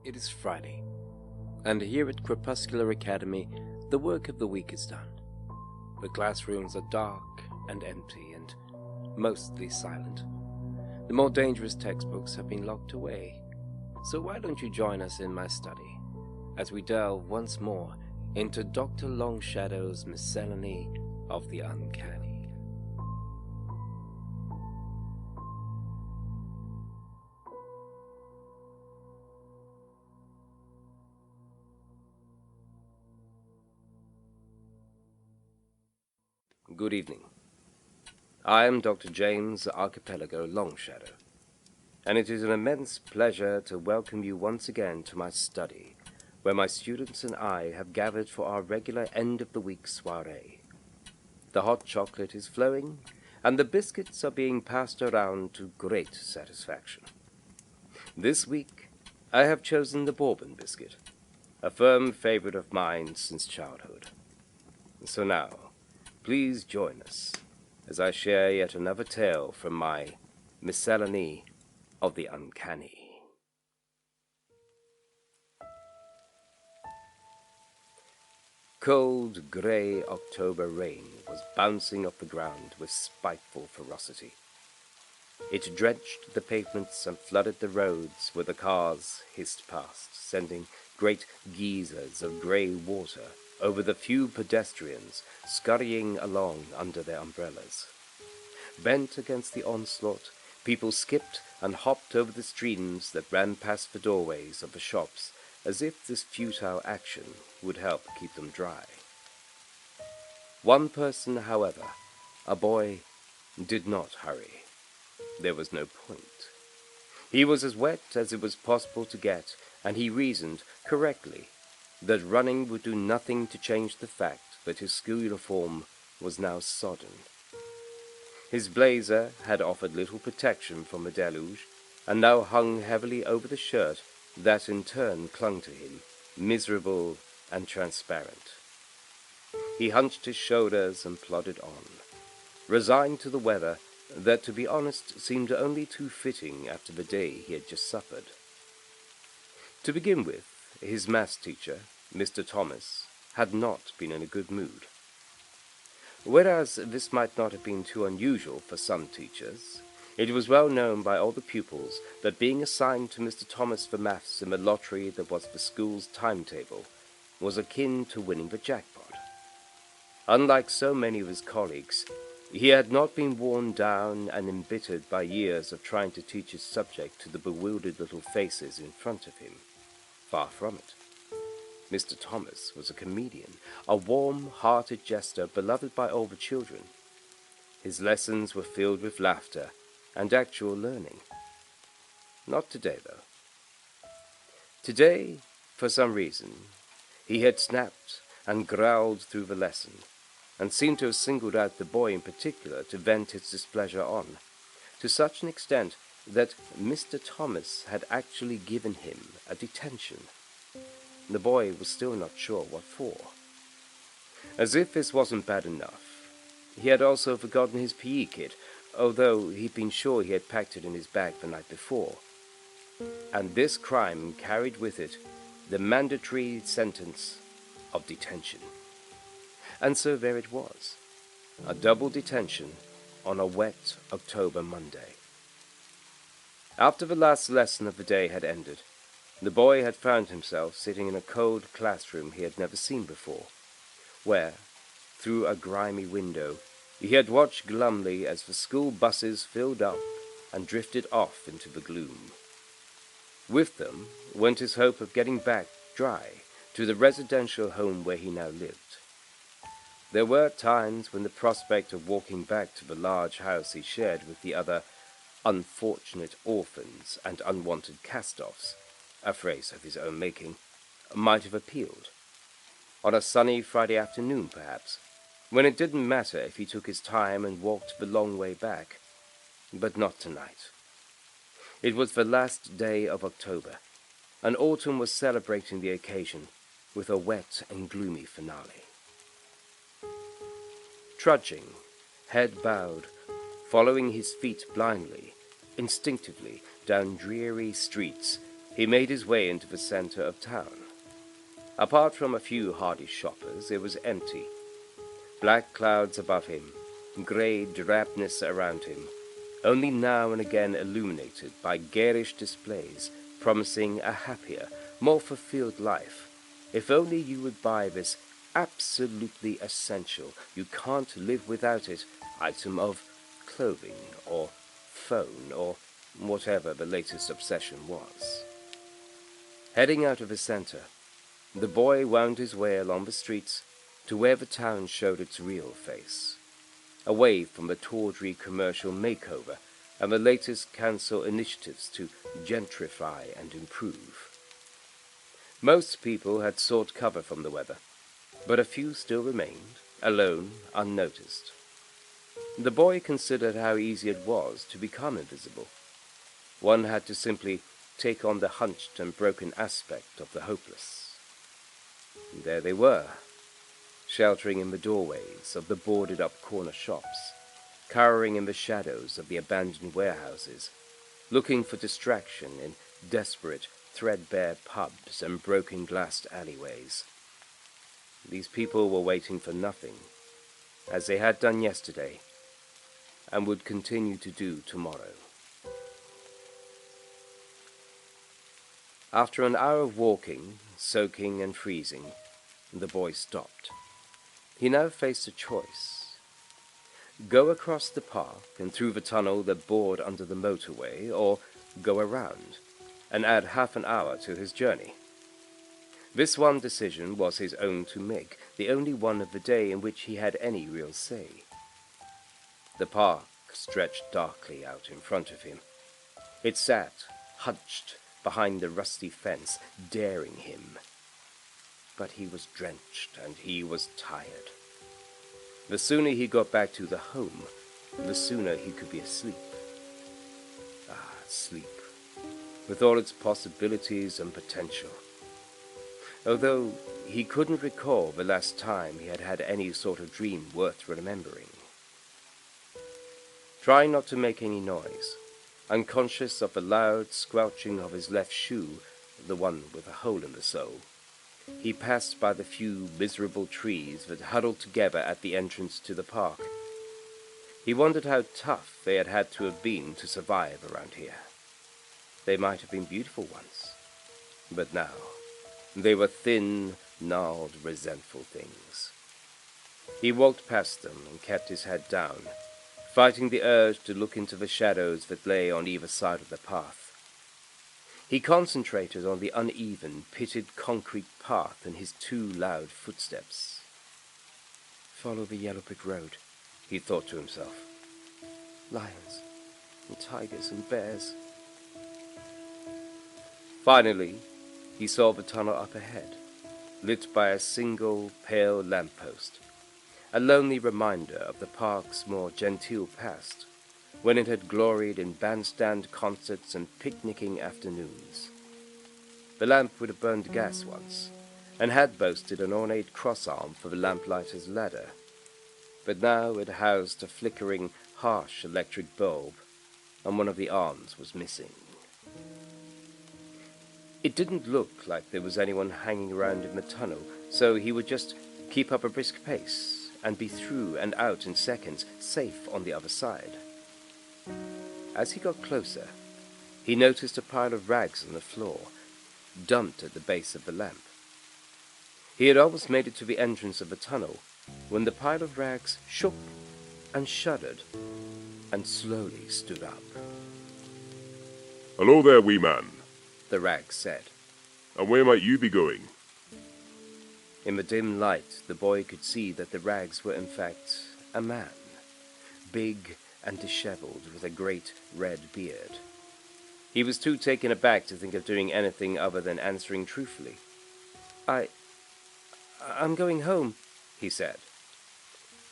It is Friday, and here at Crepuscular Academy, the work of the week is done. The classrooms are dark and empty and mostly silent. The more dangerous textbooks have been locked away. So why don't you join us in my study as we delve once more into Dr. Longshadow's miscellany of the uncanny. Good evening. I am Dr. James Archipelago Longshadow, and it is an immense pleasure to welcome you once again to my study, where my students and I have gathered for our regular end-of-the-week soiree. The hot chocolate is flowing, and the biscuits are being passed around to great satisfaction. This week, I have chosen the bourbon biscuit, a firm favorite of mine since childhood. So now, please join us as I share yet another tale from my miscellany of the uncanny. Cold, grey October rain was bouncing off the ground with spiteful ferocity. It drenched the pavements and flooded the roads where the cars hissed past, sending great geysers of grey water over the few pedestrians scurrying along under their umbrellas. Bent against the onslaught, people skipped and hopped over the streams that ran past the doorways of the shops, as if this futile action would help keep them dry. One person, however, a boy, did not hurry. There was no point. He was as wet as it was possible to get, and he reasoned correctly that running would do nothing to change the fact that his school uniform was now sodden. His blazer had offered little protection from the deluge, and now hung heavily over the shirt that in turn clung to him, miserable and transparent. He hunched his shoulders and plodded on, resigned to the weather that, to be honest, seemed only too fitting after the day he had just suffered. To begin with, his maths teacher, Mr. Thomas, had not been in a good mood. Whereas this might not have been too unusual for some teachers, it was well known by all the pupils that being assigned to Mr. Thomas for maths in the lottery that was the school's timetable was akin to winning the jackpot. Unlike so many of his colleagues, he had not been worn down and embittered by years of trying to teach his subject to the bewildered little faces in front of him. Far from it. Mr. Thomas was a comedian, a warm-hearted jester beloved by all the children. His lessons were filled with laughter and actual learning. Not today, though. Today, for some reason, he had snapped and growled through the lesson, and seemed to have singled out the boy in particular to vent his displeasure on, to such an extent that Mr. Thomas had actually given him a detention. The boy was still not sure what for. As if this wasn't bad enough, he had also forgotten his PE kit, although he'd been sure he had packed it in his bag the night before. And this crime carried with it the mandatory sentence of detention. And so there it was, a double detention on a wet October Monday. After the last lesson of the day had ended, the boy had found himself sitting in a cold classroom he had never seen before, where, through a grimy window, he had watched glumly as the school buses filled up and drifted off into the gloom. With them went his hope of getting back dry to the residential home where he now lived. There were times when the prospect of walking back to the large house he shared with the other unfortunate orphans and unwanted cast-offs, a phrase of his own making, might have appealed. On a sunny Friday afternoon, perhaps, when it didn't matter if he took his time and walked the long way back. But not tonight. It was the last day of October, and autumn was celebrating the occasion with a wet and gloomy finale. Trudging, head bowed, following his feet blindly, instinctively, down dreary streets He made his way into the center of town. Apart from a few hardy shoppers, it was empty. Black clouds above him, grey drabness around him, only now and again illuminated by garish displays promising a happier, more fulfilled life. If only you would buy this absolutely essential, you can't live without it, item of clothing or phone or whatever the latest obsession was. Heading out of the center, the boy wound his way along the streets to where the town showed its real face, away from the tawdry commercial makeover and the latest council initiatives to gentrify and improve. Most people had sought cover from the weather, but a few still remained, alone, unnoticed. The boy considered how easy it was to become invisible. One had to simply take on the hunched and broken aspect of the hopeless. And there they were, sheltering in the doorways of the boarded-up corner shops, cowering in the shadows of the abandoned warehouses, looking for distraction in desperate, threadbare pubs and broken-glassed alleyways. These people were waiting for nothing, as they had done yesterday, and would continue to do tomorrow. After an hour of walking, soaking and freezing, the boy stopped. He now faced a choice. Go across the park and through the tunnel that bored under the motorway, or go around and add half an hour to his journey. This one decision was his own to make, the only one of the day in which he had any real say. The park stretched darkly out in front of him. It sat, hunched, behind the rusty fence, daring him. But he was drenched and he was tired. The sooner he got back to the home, the sooner he could be asleep. Sleep, with all its possibilities and potential. Although he couldn't recall the last time he had had any sort of dream worth remembering. Trying not to make any noise, unconscious of the loud squelching of his left shoe, the one with a hole in the sole, he passed by the few miserable trees that huddled together at the entrance to the park. He wondered how tough they had had to have been to survive around here. They might have been beautiful once, but now they were thin, gnarled, resentful things. He walked past them and kept his head down, fighting the urge to look into the shadows that lay on either side of the path. He concentrated on the uneven, pitted concrete path and his two loud footsteps. Follow the yellow brick road, he thought to himself. Lions and tigers and bears. Finally, he saw the tunnel up ahead, lit by a single pale lamppost, a lonely reminder of the park's more genteel past, when it had gloried in bandstand concerts and picnicking afternoons. The lamp would have burned gas once, and had boasted an ornate cross-arm for the lamplighter's ladder, but now it housed a flickering, harsh electric bulb, and one of the arms was missing. It didn't look like there was anyone hanging around in the tunnel, so he would just keep up a brisk pace and be through and out in seconds, safe on the other side. As he got closer, he noticed a pile of rags on the floor, dumped at the base of the lamp. He had almost made it to the entrance of the tunnel when the pile of rags shook and shuddered and slowly stood up. "Hello there, wee man," the rag said. "And where might you be going?" In the dim light, the boy could see that the rags were in fact a man, big and disheveled, with a great red beard. He was too taken aback to think of doing anything other than answering truthfully. I'm going home, he said.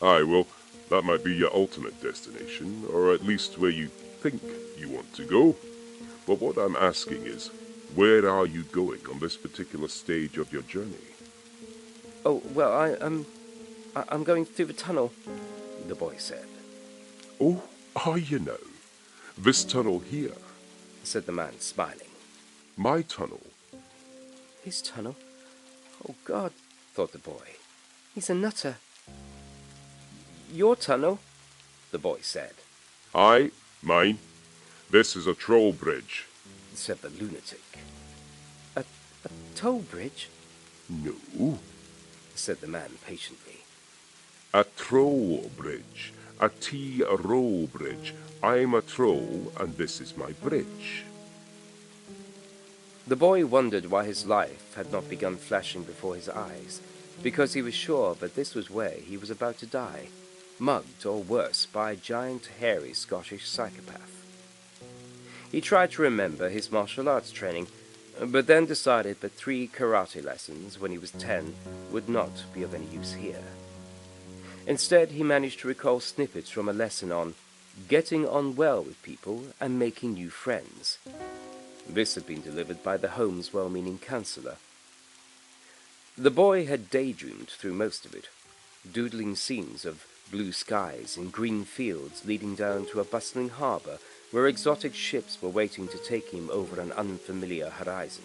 Aye, well, that might be your ultimate destination, or at least where you think you want to go. But what I'm asking is, where are you going on this particular stage of your journey? Oh, well, I'm going through the tunnel, the boy said. Oh, are you now? This tunnel here? Said the man, smiling. My tunnel. His tunnel? Oh, God, thought the boy. He's a nutter. Your tunnel? The boy said. Aye, mine. This is a troll bridge. Said the lunatic. A toll bridge? No, Said the man patiently. a troll bridge. A T-roll bridge. I'm a troll, and this is my bridge. The boy wondered why his life had not begun flashing before his eyes, because he was sure that this was where he was about to die, mugged or worse by a giant, hairy Scottish psychopath. He tried to remember his martial arts training, but then decided that 3 karate lessons when he was 10 would not be of any use here. Instead, he managed to recall snippets from a lesson on getting on well with people and making new friends. This had been delivered by the home's well-meaning counselor. The boy had daydreamed through most of it, doodling scenes of blue skies and green fields leading down to a bustling harbor where exotic ships were waiting to take him over an unfamiliar horizon.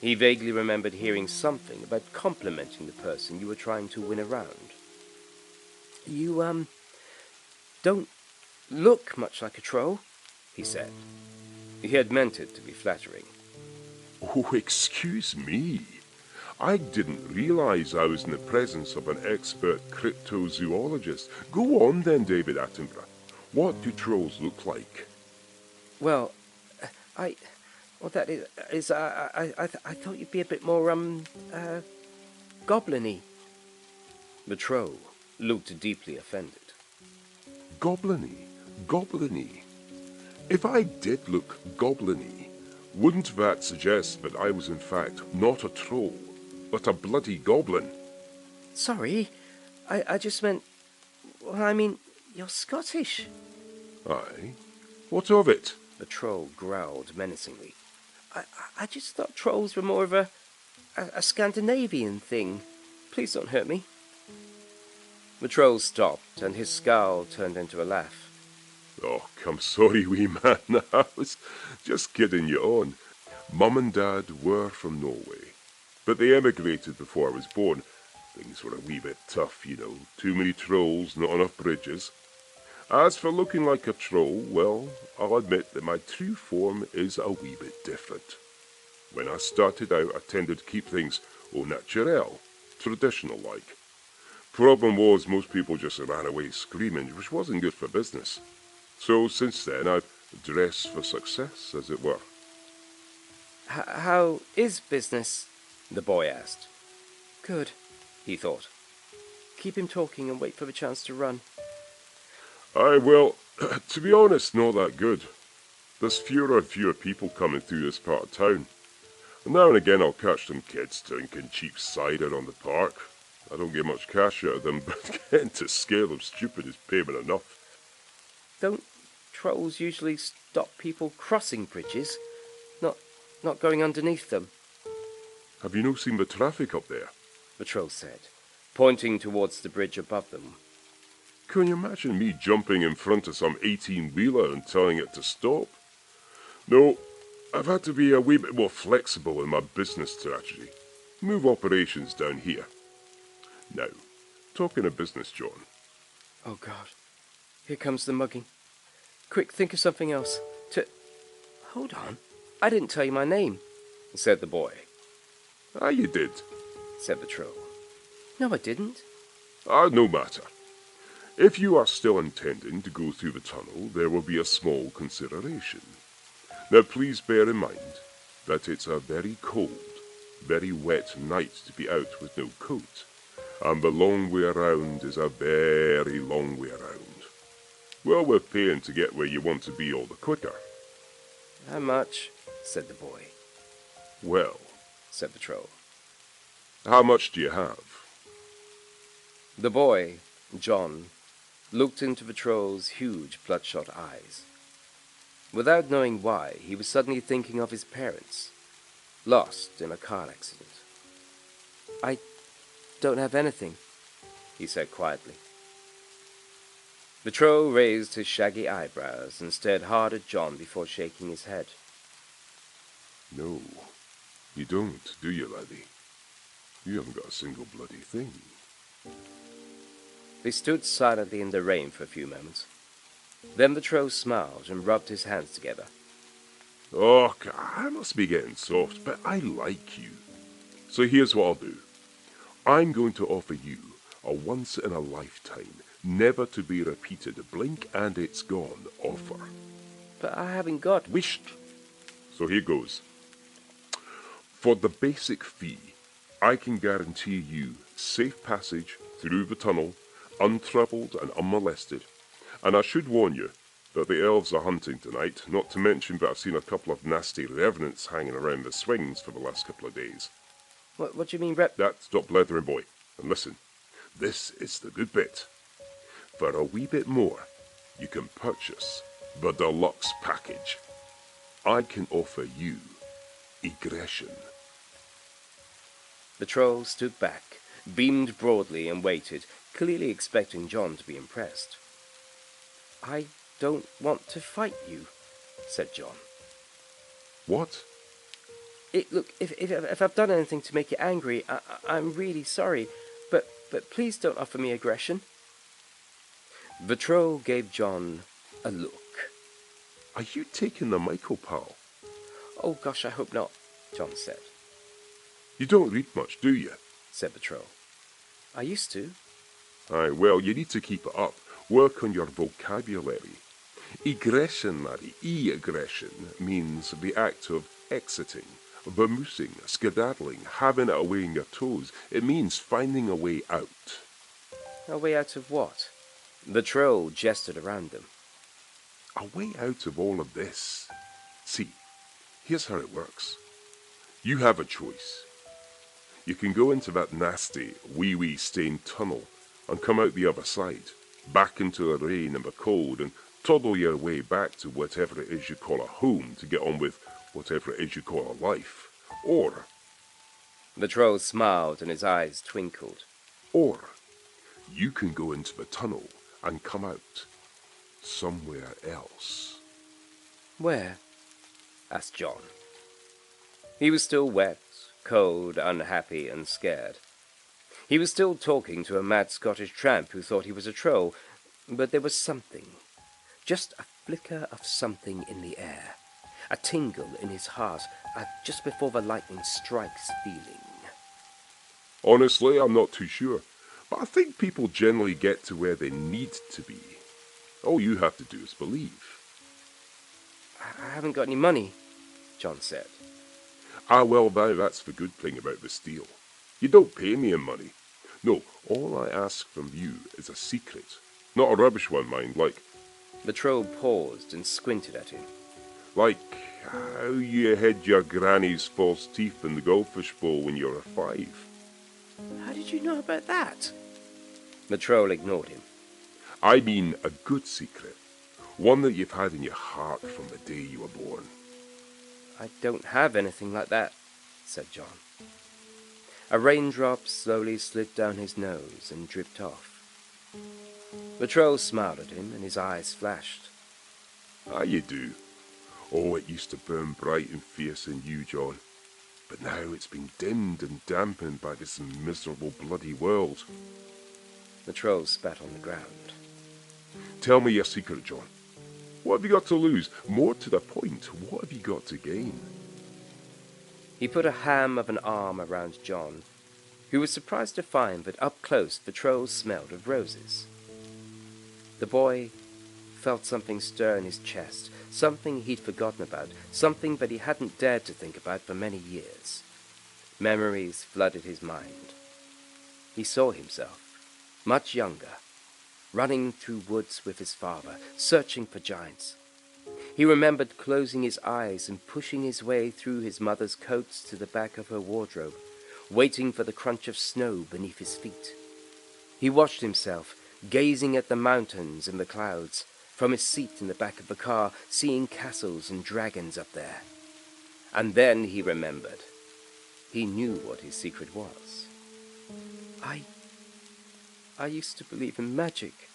He vaguely remembered hearing something about complimenting the person you were trying to win around. You, don't look much like a troll, he said. He had meant it to be flattering. Oh, excuse me. I didn't realize I was in the presence of an expert cryptozoologist. Go on then, David Attenborough. What do trolls look like? Well, I thought you'd be a bit more, goblin-y. The troll looked deeply offended. Goblin-y, goblin-y. If I did look goblin-y, wouldn't that suggest that I was in fact not a troll, but a bloody goblin? Sorry, I just meant, well, I mean, you're Scottish. Aye? What of it? The troll growled menacingly. I just thought trolls were more of a Scandinavian thing. Please don't hurt me. The troll stopped, and his scowl turned into a laugh. Oh, I'm sorry, wee man. I was just kidding you on. Mum and Dad were from Norway, but they emigrated before I was born. Things were a wee bit tough, you know. Too many trolls, not enough bridges. As for looking like a troll, well, I'll admit that my true form is a wee bit different. When I started out, I tended to keep things au naturel, traditional-like. Problem was, most people just ran away screaming, which wasn't good for business. So since then, I've dressed for success, as it were. How is business? The boy asked. Good, he thought. Keep him talking and wait for the chance to run. Well, to be honest, not that good. There's fewer and fewer people coming through this part of town. And now and again I'll catch some kids drinking cheap cider on the park. I don't get much cash out of them, but getting to scale of stupid is payment enough. Don't trolls usually stop people crossing bridges? Not going underneath them? Have you no seen the traffic up there? The troll said, pointing towards the bridge above them. Can you imagine me jumping in front of some 18-wheeler and telling it to stop? No, I've had to be a wee bit more flexible in my business strategy. Move operations down here. Now, talking of business, John. Oh, God. Here comes the mugging. Quick, think of something else. Hold on. I didn't tell you my name, said the boy. Ah, you did, said the troll. No, I didn't. No matter. If you are still intending to go through the tunnel, there will be a small consideration. Now, please bear in mind that it's a very cold, very wet night to be out with no coat, and the long way around is a very long way around. Well worth paying to get where you want to be all the quicker. How much? Said the boy. Well, said the troll. How much do you have? The boy, John, looked into the troll's huge bloodshot eyes. Without knowing why, he was suddenly thinking of his parents, lost in a car accident. I don't have anything, he said quietly. The troll raised his shaggy eyebrows and stared hard at John before shaking his head. No, you don't, do you, laddie? You haven't got a single bloody thing. They stood silently in the rain for a few moments. Then the troll smiled and rubbed his hands together. Oh, I must be getting soft, but I like you. So here's what I'll do. I'm going to offer you a once-in-a-lifetime, never-to-be-repeated, blink and it's gone offer. But I haven't got... Wished. So here goes. For the basic fee, I can guarantee you safe passage through the tunnel, untroubled and unmolested. And I should warn you that the elves are hunting tonight, not to mention that I've seen a couple of nasty revenants hanging around the swings for the last couple of days. What do you mean, Rep? Stop blethering, boy, and listen. This is the good bit. For a wee bit more, you can purchase the deluxe package. I can offer you egression. The troll stood back, beamed broadly, and waited, clearly expecting John to be impressed. I don't want to fight you, said John. What? Look, if I've done anything to make you angry, I'm really sorry, but please don't offer me aggression. The troll gave John a look. Are you taking the Michael, pal? Oh gosh, I hope not, John said. You don't read much, do you? Said the troll. I used to. Aye, well, you need to keep it up. Work on your vocabulary. Egression, laddie, e-aggression, means the act of exiting, vamoosing, skedaddling, having it away in your toes. It means finding a way out. A way out of what? The troll gestured around them. A way out of all of this. See, here's how it works. You have a choice. You can go into that nasty, wee stained tunnel and come out the other side, back into the rain and the cold, and toddle your way back to whatever it is you call a home to get on with whatever it is you call a life. Or... The troll smiled and his eyes twinkled. Or you can go into the tunnel and come out somewhere else. Where? Asked John. He was still wet, cold, unhappy, and scared. He was still talking to a mad Scottish tramp who thought he was a troll, but there was something, just a flicker of something in the air, a tingle in his heart, just before the lightning strikes feeling. Honestly, I'm not too sure, but I think people generally get to where they need to be. All you have to do is believe. I haven't got any money, John said. Well, now that's the good thing about this deal. You don't pay me in money. No, all I ask from you is a secret. Not a rubbish one, mind, like... The troll paused and squinted at him. Like how you hid your granny's false teeth in the goldfish bowl when you were 5. How did you know about that? The troll ignored him. I mean a good secret. One that you've had in your heart from the day you were born. I don't have anything like that, said John. A raindrop slowly slid down his nose and dripped off. The troll smiled at him and his eyes flashed. You do. Oh, it used to burn bright and fierce in you, John. But now it's been dimmed and dampened by this miserable bloody world. The troll spat on the ground. Tell me your secret, John. What have you got to lose? More to the point, what have you got to gain? He put a ham of an arm around John, who was surprised to find that up close the troll smelled of roses. The boy felt something stir in his chest, something he'd forgotten about, something that he hadn't dared to think about for many years. Memories flooded his mind. He saw himself, much younger, running through woods with his father, searching for giants. He remembered closing his eyes and pushing his way through his mother's coats to the back of her wardrobe, waiting for the crunch of snow beneath his feet. He watched himself, gazing at the mountains and the clouds, from his seat in the back of the car, seeing castles and dragons up there. And then he remembered. He knew what his secret was. I used to believe in magic,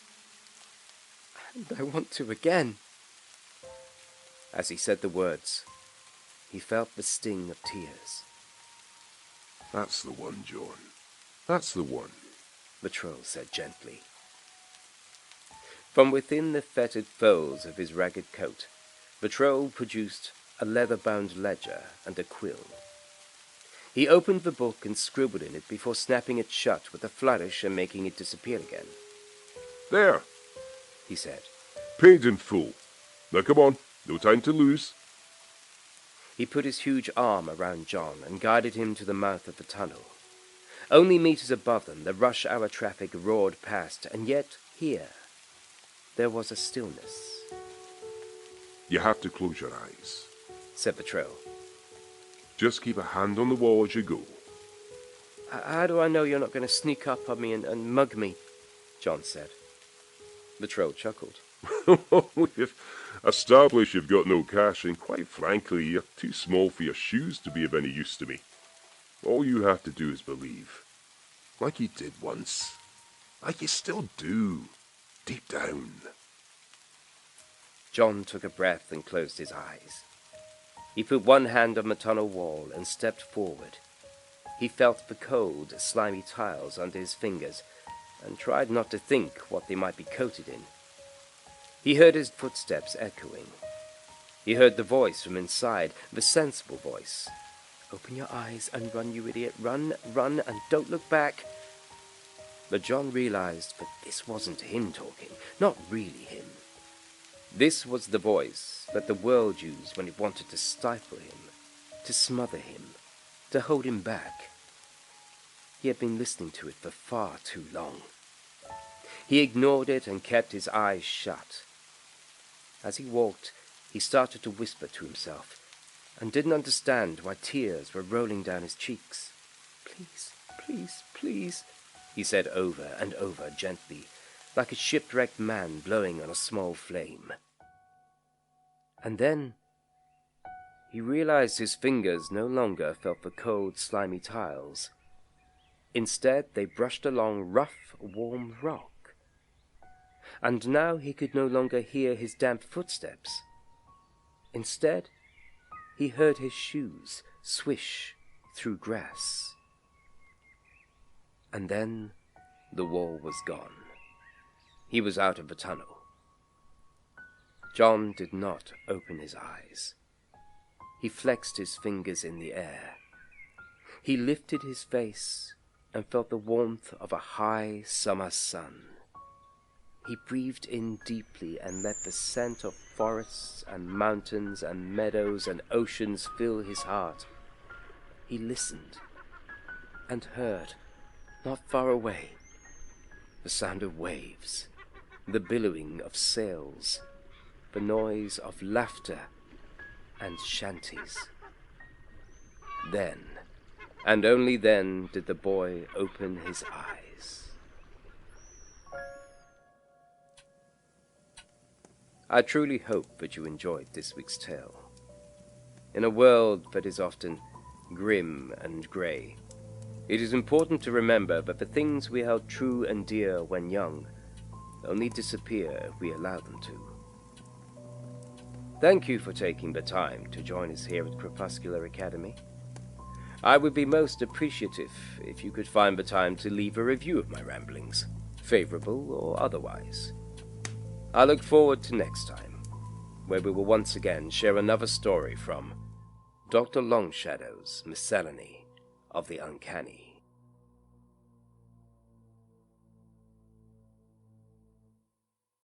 and I want to again. As he said the words, he felt the sting of tears. That's the one, John. That's the one, the troll said gently. From within the fetid folds of his ragged coat, the troll produced a leather-bound ledger and a quill. He opened the book and scribbled in it before snapping it shut with a flourish and making it disappear again. There, he said. Paid in full. Now come on, no time to lose. He put his huge arm around John and guided him to the mouth of the tunnel. Only meters above them, the rush-hour traffic roared past, and yet here, there was a stillness. You have to close your eyes, said the troll. Just keep a hand on the wall as you go. How do I know you're not going to sneak up on me and mug me? John said. The troll chuckled. We've established you've got no cash, and quite frankly, you're too small for your shoes to be of any use to me. All you have to do is believe. Like you did once. Like you still do. Deep down. John took a breath and closed his eyes. He put one hand on the tunnel wall and stepped forward. He felt the cold, slimy tiles under his fingers and tried not to think what they might be coated in. He heard his footsteps echoing. He heard the voice from inside, the sensible voice. Open your eyes and run, you idiot. Run, run, and don't look back. But John realized that this wasn't him talking, not really him. This was the voice that the world used when it wanted to stifle him, to smother him, to hold him back. He had been listening to it for far too long. He ignored it and kept his eyes shut. As he walked, he started to whisper to himself, and didn't understand why tears were rolling down his cheeks. Please, please, please, he said over and over gently, like a shipwrecked man blowing on a small flame. And then he realized his fingers no longer felt the cold, slimy tiles. Instead, they brushed along rough, warm rock. And now he could no longer hear his damp footsteps. Instead, he heard his shoes swish through grass. And then the wall was gone. He was out of the tunnel. John did not open his eyes. He flexed his fingers in the air. He lifted his face and felt the warmth of a high summer sun. He breathed in deeply and let the scent of forests and mountains and meadows and oceans fill his heart. He listened and heard, not far away, the sound of waves, the billowing of sails, the noise of laughter and shanties. Then, and only then, did the boy open his eyes. I truly hope that you enjoyed this week's tale. In a world that is often grim and grey, it is important to remember that the things we held true and dear when young only disappear if we allow them to. Thank you for taking the time to join us here at Crepuscular Academy. I would be most appreciative if you could find the time to leave a review of my ramblings, favorable or otherwise. I look forward to next time, where we will once again share another story from Dr. Longshadow's Miscellany of the Uncanny.